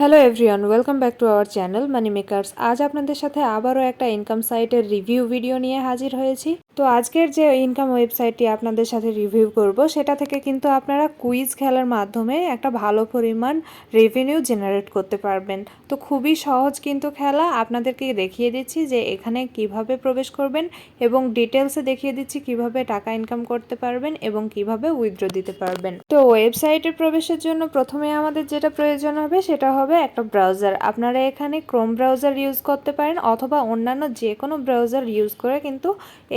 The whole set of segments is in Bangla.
Hello everyone, welcome back to our channel money makers. আজ আপনাদের সাথে আবারও একটা ইনকাম সাইটের রিভিউ ভিডিও নিয়ে হাজির হয়েছি। তো আজকের যে ইনকাম ওয়েবসাইটটি আপনাদের সাথে রিভিউ করব, সেটা থেকে কিন্তু আপনারা কুইজ খেলার মাধ্যমে একটা ভালো পরিমাণ রেভিনিউ জেনারেট করতে পারবেন। তো খুবই সহজ কিন্তু খেলা। আপনাদেরকে দেখিয়ে দিচ্ছি যে এখানে কিভাবে প্রবেশ করবেন এবং ডিটেলসে দেখিয়ে দিচ্ছি কিভাবে টাকা ইনকাম করতে পারবেন এবং কিভাবে উইথড্র দিতে পারবেন। তো ওয়েবসাইটে প্রবেশের জন্য প্রথমে আমাদের যেটা প্রয়োজন হবে সেটা হবে একটা ব্রাউজার। আপনারা এখানে ক্রোম ব্রাউজার ইউজ করতে পারেন অথবা অন্যান্য যে কোনো ব্রাউজার ইউজ করে কিন্তু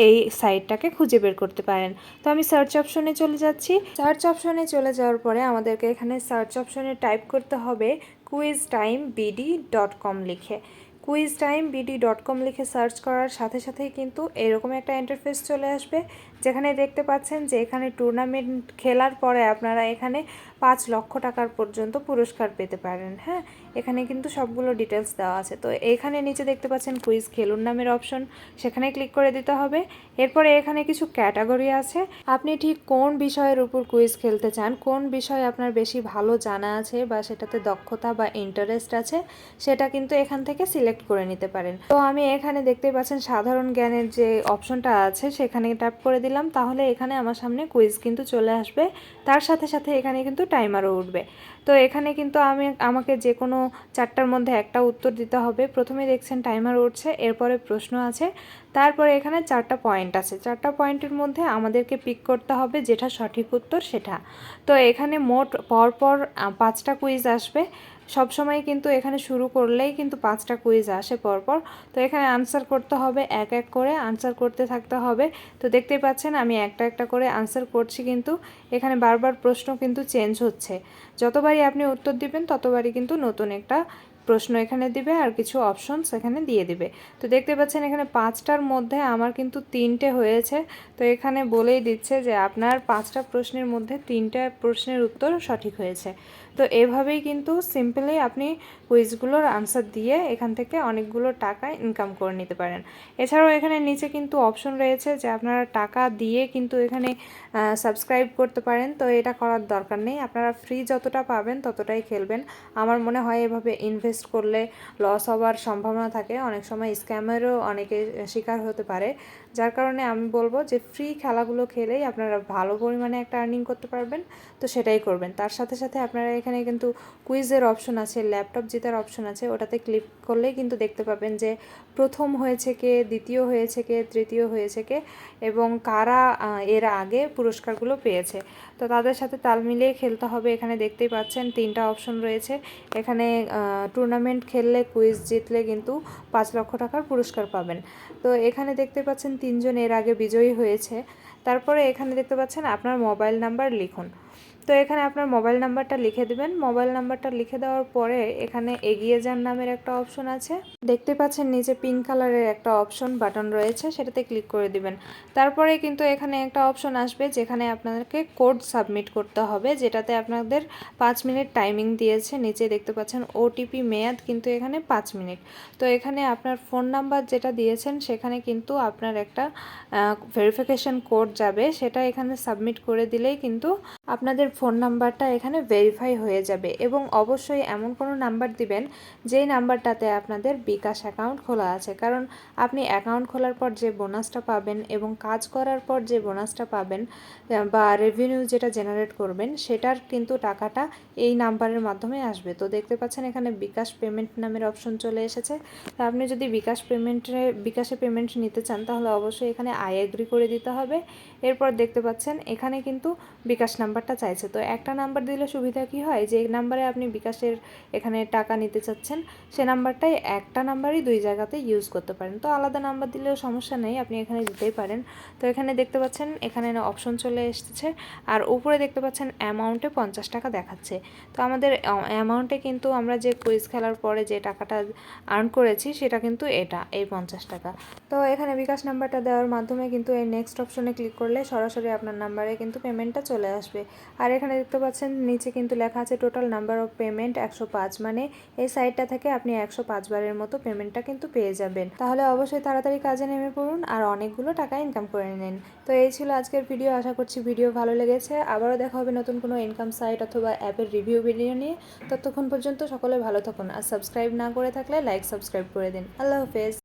এই সাইটটাকে খুঁজে বের করতে পারেন। তো আমি সার্চ অপশনে চলে যাচ্ছি। সার্চ অপশনে চলে যাওয়ার পরে আমাদেরকে এখানে সার্চ অপশনে টাইপ করতে হবে quiztimebd.com লিখে। quiztimebd.com লিখে সার্চ করার সাথে সাথেই কিন্তু এরকম একটা ইন্টারফেস চলে আসবে, যেখানে দেখতে পাচ্ছেন যে এখানে টুর্নামেন্ট খেলার পরে আপনারা এখানে 5 লক্ষ টাকার পর্যন্ত পুরস্কার পেতে পারেন। হ্যাঁ, এখানে কিন্তু সবগুলো ডিটেলস দেওয়া আছে। তো এখানে নিচে দেখতে পাচ্ছেন কুইজ খেলুন নামের অপশন, সেখানে ক্লিক করে দিতে হবে। এরপরে এখানে কিছু ক্যাটাগরি আছে, আপনি ঠিক কোন বিষয়ের উপর কুইজ খেলতে চান, কোন বিষয় আপনার বেশি ভালো জানা আছে বা সেটাতে দক্ষতা বা ইন্টারেস্ট আছে, সেটা কিন্তু এখান থেকে সিলেক্ট করে নিতে পারেন। তো আমি এখানে দেখতে পাচ্ছেন সাধারণ জ্ঞানের যে অপশনটা আছে সেখানে ট্যাপ করে দিলাম, তাহলে এখানে আমার সামনে কুইজ কিন্তু চলে আসবে। তার সাথে সাথে এখানে কিন্তু টাইমারও উঠবে। তো এখানে কিন্তু আমাকে যে কোনো 4টার মধ্যে একটা উত্তর দিতে হবে। প্রথমে দেখছেন টাইমার উঠছে, এরপরে প্রশ্ন আছে, তারপরে এখানে 4টা পয়েন্ট আছে। 4টা পয়েন্টের মধ্যে আমাদেরকে পিক করতে হবে যেটা সঠিক উত্তর সেটা। তো এখানে মোট পরপর 5টা কুইজ আসবে। সবসময় কিন্তু এখানে শুরু করলেই কিন্তু 5টা কুইজ আসে পরপর। তো এখানে আনসার করতে হবে, এক এক করে আনসার করতে থাকতে হবে। তো দেখতেই পাচ্ছেন আমি একটা একটা করে আনসার করছি, কিন্তু এখানে বারবার প্রশ্ন কিন্তু চেঞ্জ হচ্ছে। যতবারই আপনি উত্তর দিবেন ততবারই কিন্তু নতুন একটা প্রশ্ন এখানে দিবে আর কিছু অপশনস এখানে দিয়ে দিবে। তো দেখতে পাচ্ছেন এখানে 5টার মধ্যে আমার কিন্তু 3টে হয়েছে। তো এখানে বলেই দিচ্ছে যে আপনার 5টা প্রশ্নের মধ্যে 3টা প্রশ্নের উত্তর সঠিক হয়েছে। তো এভাবেই কিন্তু সিম্পলি আপনি কুইজগুলোর আনসার দিয়ে এখান থেকে অনেকগুলো টাকা ইনকাম করে নিতে পারেন। এছাড়াও এখানে নিচে কিন্তু অপশন রয়েছে যে আপনারা টাকা দিয়ে কিন্তু এখানে সাবস্ক্রাইব করতে পারেন। তো এটা করার দরকার নেই, আপনারা ফ্রি যতটা পাবেন ততটাই খেলবেন। আমার মনে হয় এভাবে ইনভেস্ট করলে লস হওয়ার সম্ভাবনা থাকে, অনেক সময় স্ক্যামেরও অনেকে শিকার হতে পারে। যার কারণে আমি বলবো যে ফ্রি খেলাগুলো খেলেই আপনারা ভালো পরিমাণে একটা আর্নিং করতে পারবেন। তো সেটাই করবেন। তার সাথে সাথে আপনারা এখানে কিন্তু কুইজের অপশন আছে, ল্যাপটপ জেতার অপশন আছে, ওটাতে ক্লিক করলেই কিন্তু দেখতে পাবেন যে প্রথম হয়েছে কে, দ্বিতীয় হয়েছে কে, তৃতীয় হয়েছে কে এবং কারা এর আগে পুরস্কারগুলো পেয়েছে। তো তাদের সাথে তাল মিলিয়ে খেলতে হবে। এখানে দেখতেই পাচ্ছেন 3টা অপশন রয়েছে। এখানে টুর্নামেন্ট খেললে কুইজ জিতলে কিন্তু 5 লক্ষ টাকার পুরস্কার পাবেন। তো এখানে দেখতে পাচ্ছেন 3জন এর আগে বিজয়ী হয়েছে। তারপরে এখানে দেখতে পাচ্ছেন আপনার মোবাইল নাম্বার লিখুন। তো এখানে আপনার মোবাইল নাম্বারটা লিখে দেবেন। মোবাইল নাম্বারটা লিখে দেওয়ার পরে এখানে এগিয়ে যান নামের একটা অপশন আছে, দেখতে পাচ্ছেন নিচে পিঙ্ক কালারের একটা অপশন বাটন রয়েছে, সেটাতে ক্লিক করে দিবেন। তারপরে কিন্তু এখানে একটা অপশন আসবে যেখানে আপনাদেরকে কোড সাবমিট করতে হবে, যেটাতে আপনাদের 5 মিনিট টাইমিং দিয়েছে। নিচে দেখতে পাচ্ছেন ওটিপি মেয়াদ কিন্তু এখানে 5 মিনিট। তো এখানে আপনার ফোন নাম্বার যেটা দিয়েছেন সেখানে কিন্তু আপনার একটা ভেরিফিকেশন কোড যাবে, সেটা এখানে সাবমিট করে দিলেই কিন্তু আপনাদের ফোন নাম্বারটা এখানে ভেরিফাই হয়ে যাবে। এবং অবশ্যই এমন কোনো নাম্বার দিবেন যেই নাম্বারটাতে আপনাদের বিকাশ অ্যাকাউন্ট খোলা আছে, কারণ আপনি অ্যাকাউন্ট খোলার পর যে বোনাসটা পাবেন এবং কাজ করার পর যে বোনাসটা পাবেন বা রেভিনিউ যেটা জেনারেট করবেন সেটার কিন্তু টাকাটা এই নাম্বারের মাধ্যমে আসবে। তো দেখতে পাচ্ছেন এখানে বিকাশ পেমেন্ট নামের অপশন চলে এসেছে। তো আপনি যদি বিকাশে পেমেন্ট নিতে চান তাহলে অবশ্যই এখানে আই এগ্রি করে দিতে হবে। এরপর দেখতে পাচ্ছেন এখানে কিন্তু বিকাশ নাম্বারটা চাইছে। তো একটা নাম্বার দিলে সুবিধা কি হয়, যে নাম্বারে আপনি বিকাশের এখানে টাকা নিতে চাচ্ছেন সে নাম্বারটাই একটা নাম্বারই 2 জায়গাতে ইউজ করতে পারেন। তো আলাদা নাম্বার দিলেও সমস্যা নেই, আপনি এখানে দিতেই পারেন। তো এখানে দেখতে পাচ্ছেন এখানে অপশন চলে এসেছে আর উপরে দেখতে পাচ্ছেন অ্যামাউন্টে 50 টাকা দেখাচ্ছে। তো আমাদের অ্যামাউন্টে কিন্তু আমরা যে কুইজ খেলার পরে যে টাকাটা আর্ন করেছি সেটা কিন্তু এই 50 টাকা। তো এখানে বিকাশ নাম্বারটা দেওয়ার মাধ্যমে কিন্তু এই নেক্সট অপশনে ক্লিক করলে করলে সরাসরি আপনার নাম্বারে কিন্তু পেমেন্টটা চলে আসবে। আর এখানে দেখতে পাচ্ছেন নিচে কিন্তু লেখা আছে টোটাল নাম্বার অফ পেমেন্ট 105, মানে এই সাইটটা থেকে আপনি 105 বারের মতো পেমেন্টটা কিন্তু পেয়ে যাবেন। তাহলে অবশ্যই তাড়াতাড়ি কাজে নেমে পড়ুন আর অনেকগুলো টাকা ইনকাম করে নিন। তো এই ছিল আজকের ভিডিও, আশা করছি ভিডিও ভালো লেগেছে। আবারও দেখা হবে নতুন কোনো ইনকাম সাইট অথবা অ্যাপের রিভিউ ভিডিও নিয়ে। ততক্ষণ পর্যন্ত সকলে ভালো থাকুন, আর সাবস্ক্রাইব না করে থাকলে লাইক সাবস্ক্রাইব করে দিন। আল্লাহ হাফেজ।